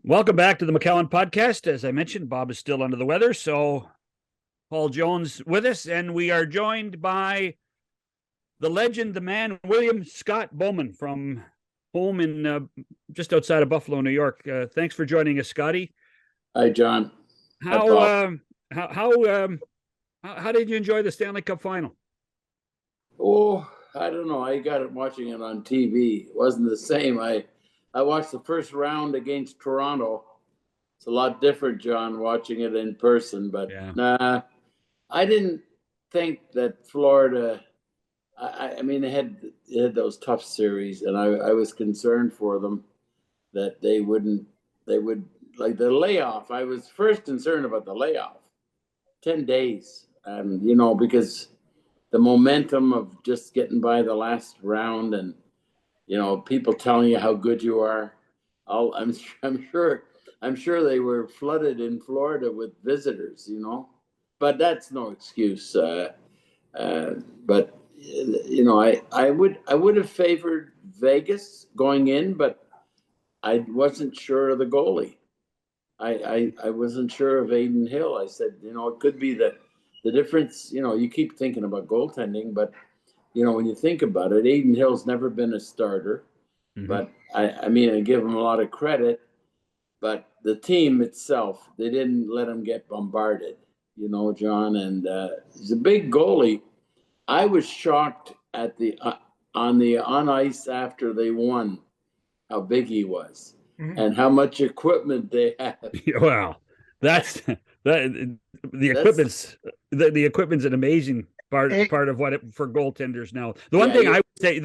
Welcome back to the McKellen podcast. As I mentioned, Bob is still under the weather, so Paul Jones with us, and we are joined by the legend, the man, William Scott Bowman from home in just outside of Buffalo, New York. Thanks for joining us, Scotty. Hi, John. Hi, How Paul. how did you enjoy the Stanley Cup Final? Oh, I don't know. I got it watching it on TV. It wasn't the same. I watched the first round against Toronto. It's a lot different, John, watching it in person. But Yeah, I didn't think that Florida. I mean, they had those tough series, and I was concerned for them that they wouldn't. They would like the layoff. I was first concerned about the layoff. 10 days, because the momentum of just getting by the last round and people telling you how good you are. I'm sure they were flooded in Florida with visitors, but that's no excuse. Uh, but I would have favored Vegas going in, but I wasn't sure of the goalie. I wasn't sure of Aiden Hill. I said, it could be that the difference. You keep thinking about goaltending, but when you think about it, Aiden Hill's never been a starter. mm-hmm. But I mean, I give him a lot of credit. But the team itself, they didn't let him get bombarded, John. And he's a big goalie. I was shocked at on ice after they won, how big he was, and how much equipment they have. Well, that's that the That's equipment's the equipment's an amazing part Hey, part of what it for goaltenders now. yeah. The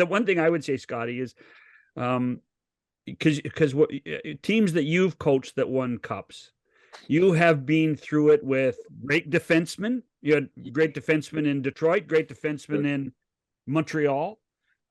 one thing I would say, Scotty, is um because what teams that you've coached that won cups, you have been through it with great defensemen. You had great defensemen in Detroit, great defensemen in Montreal,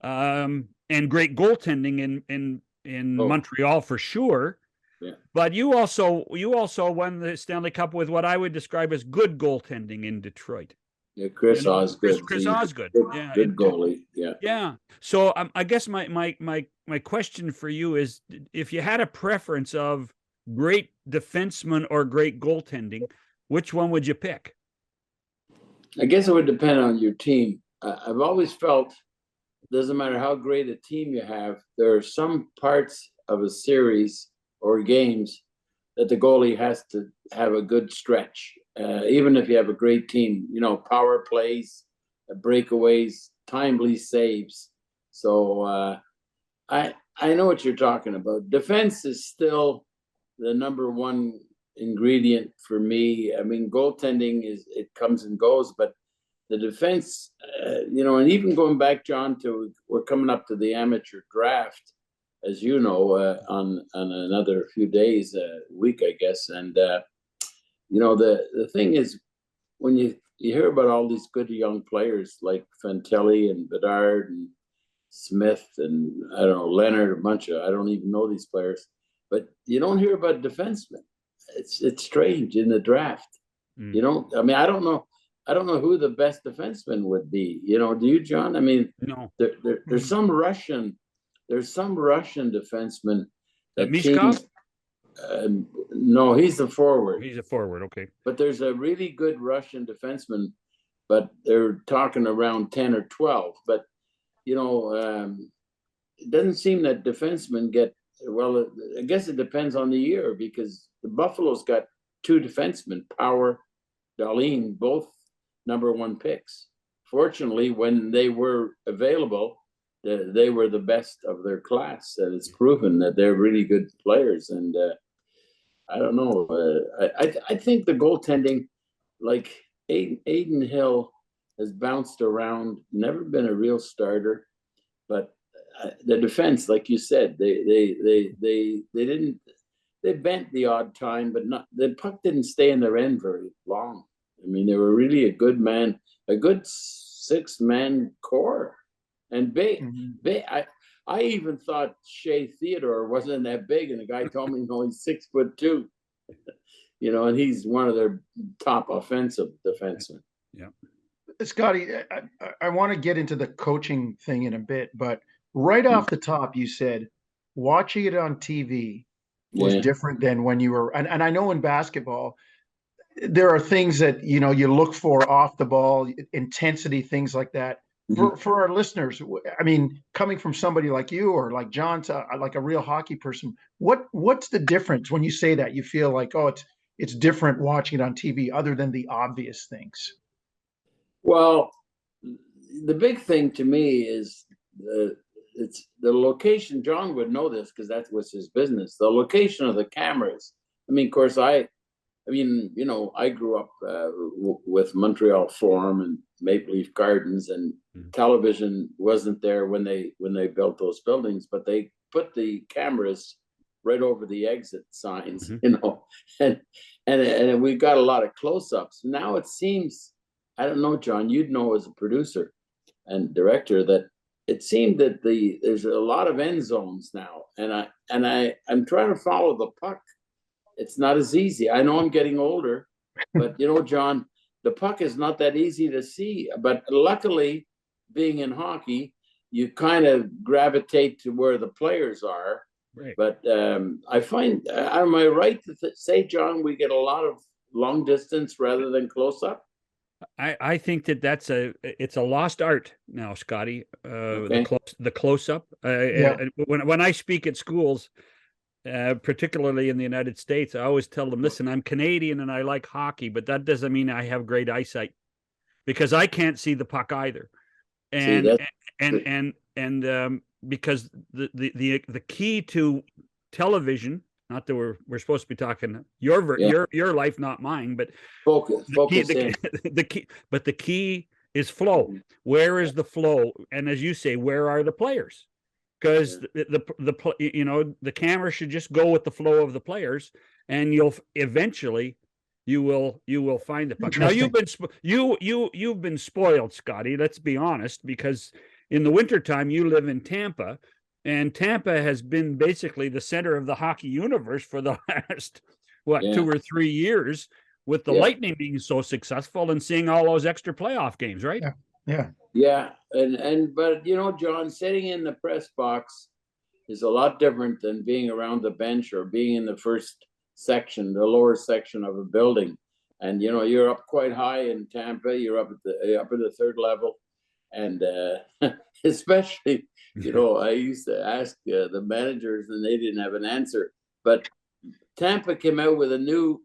and great goaltending in Oh, Montreal for sure. yeah. But you also won the Stanley Cup with what I would describe as good goaltending in Detroit. Yeah, You Chris know, Chris, Osgood. Chris He's Osgood. a Yeah, good goalie. Yeah. yeah. So I guess my question for you is, if you had a preference of great defenseman or great goaltending, which one would you pick? I guess it would depend on your team. I've always felt doesn't matter how great a team you have, there are some parts of a series or games that the goalie has to have a good stretch. Even if you have a great team, power plays, breakaways, timely saves. So I know what you're talking about. Defense is still the number one ingredient for me. I mean, goaltending it comes and goes, but the defense, and even going back, John, to we're coming up to the amateur draft, as you know, on another few days, week, I guess. And the thing is, when you hear about all these good young players like Fantelli and Bedard and Smith and I don't know Leonard, a bunch of I don't even know these players, but you don't hear about defensemen. It's strange in the draft. Mm. You don't. I mean, I don't know. I don't know who the best defenseman would be. Do you, John? I mean, No, there's some Russian. There's some Russian defenseman that Mishkov. teams. No, he's the forward. He's a forward. Okay. But there's a really good Russian defenseman, but they're talking around 10 or 12. But it doesn't seem that defensemen get well. I guess it depends on the year because the Buffalo's got two defensemen, Power, Darlene, both number one picks. Fortunately, when they were available, they were the best of their class, and it's proven that they're really good players. And I don't know. I think the goaltending, like Aiden Hill, has bounced around, never been a real starter, but the defense, like you said, they didn't they bent the odd time, but not the puck didn't stay in their end very long. I mean, they were really a good 6-man core, and I even thought Shea Theodore wasn't that big, and the guy told me no, he's 6'2", and he's one of their top offensive defensemen. Yeah. Scotty, I want to get into the coaching thing in a bit, but right off the top, you said watching it on TV, was Yeah. different than when you were, and I know in basketball, there are things that, you know, you look for off the ball, intensity, things like that. For our listeners, I mean, coming from somebody like you or like John, to like a real hockey person, what's the difference when you say that? You feel like, oh, it's different watching it on TV, other than the obvious things. Well, the big thing to me is it's the location. John would know this because that was his business. The location of the cameras. I mean, of course, I mean, you know, I grew up with Montreal Forum and Maple Leaf Gardens, and television wasn't there when they built those buildings, but they put the cameras right over the exit signs, you know, and we got a lot of close-ups. Now it seems, I don't know, John, you'd know as a producer and director, that it seemed that there's a lot of end zones now, and I'm trying to follow the puck. It's not as easy. I know I'm getting older, but you know, John, the puck is not that easy to see. But luckily, being in hockey, you kind of gravitate to where the players are. Right. But I find, am I right to say, John, we get a lot of long distance rather than close up? I think it's a lost art now, Scotty. Okay. The close up. When I speak at schools, particularly in the United States, I always tell them, listen, I'm Canadian and I like hockey, but that doesn't mean I have great eyesight, because I can't see the puck either. And because the key to television, not that we're supposed to be talking your life, not mine, but focus the key is flow. Where is the flow? And as you say, where are the players? Because the camera should just go with the flow of the players, and you'll eventually you will find the puck. Now you've been spoiled, Scotty. Let's be honest, because in the wintertime you live in Tampa, and Tampa has been basically the center of the hockey universe for the last 2 or 3 years, with the Lightning being so successful and seeing all those extra playoff games, right? Yeah, but you know, John, sitting in the press box is a lot different than being around the bench or being in the first section, the lower section of a building. And you know, you're up quite high in Tampa. You're up at the third level, and especially, you know, I used to ask the managers, and they didn't have an answer. But Tampa came out with a new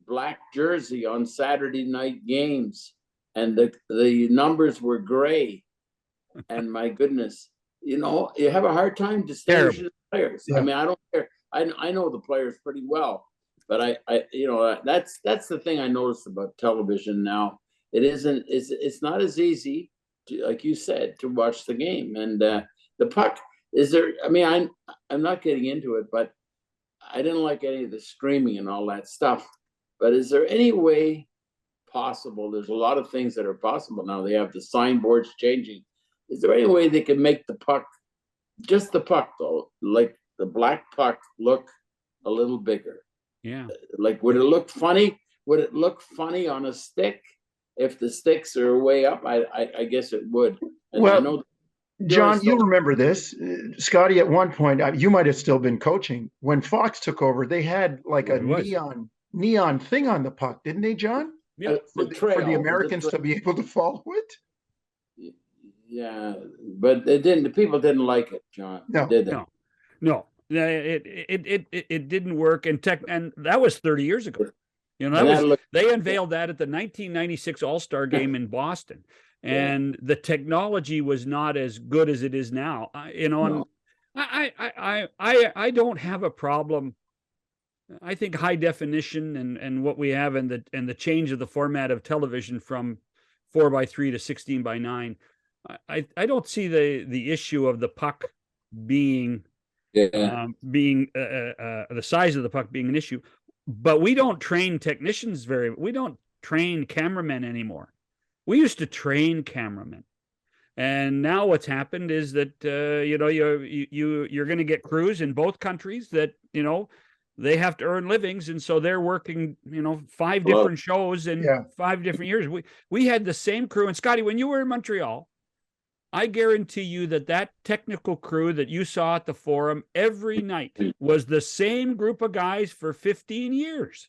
black jersey on Saturday night games, and the numbers were gray. And my goodness, you know, you have a hard time distinguishing the players. I mean, I don't care. I know the players pretty well, but I you know, that's the thing I noticed about television now. It's not as easy to, like you said, to watch the game. And the puck, is there, I mean, I'm not getting into it, but I didn't like any of the screaming and all that stuff. But is there any way possible? There's a lot of things that are possible now. They have the signboards changing. Is there any way they can make the puck, just the puck though, like the black puck, look a little bigger? Yeah. Like, would it look funny? Would it look funny on a stick if the sticks are way up? I guess it would. And well, I know, John, you remember this, Scotty. At one point, you might have still been coaching when Fox took over. They had like a neon thing on the puck, didn't they, John? Yeah, for the Americans to be able to follow it. Yeah, but it didn't. The people didn't like it, John. No, did they? No. It didn't work, and that was 30 years ago. You know, they unveiled that at the 1996 All-Star game in Boston, and the technology was not as good as it is now. You know, and I don't have a problem. I think high definition and what we have, and the change of the format of television from 4:3 to 16:9. I don't see the issue of the puck being the size of the puck being an issue, but we don't train technicians we don't train cameramen anymore. We used to train cameramen, and now what's happened is that you know, you're going to get crews in both countries that, you know, they have to earn livings, and so they're working, you know, 5 different shows in 5 different years. We had the same crew. And Scotty, when you were in Montreal, I guarantee you that technical crew that you saw at the Forum every night was the same group of guys for 15 years.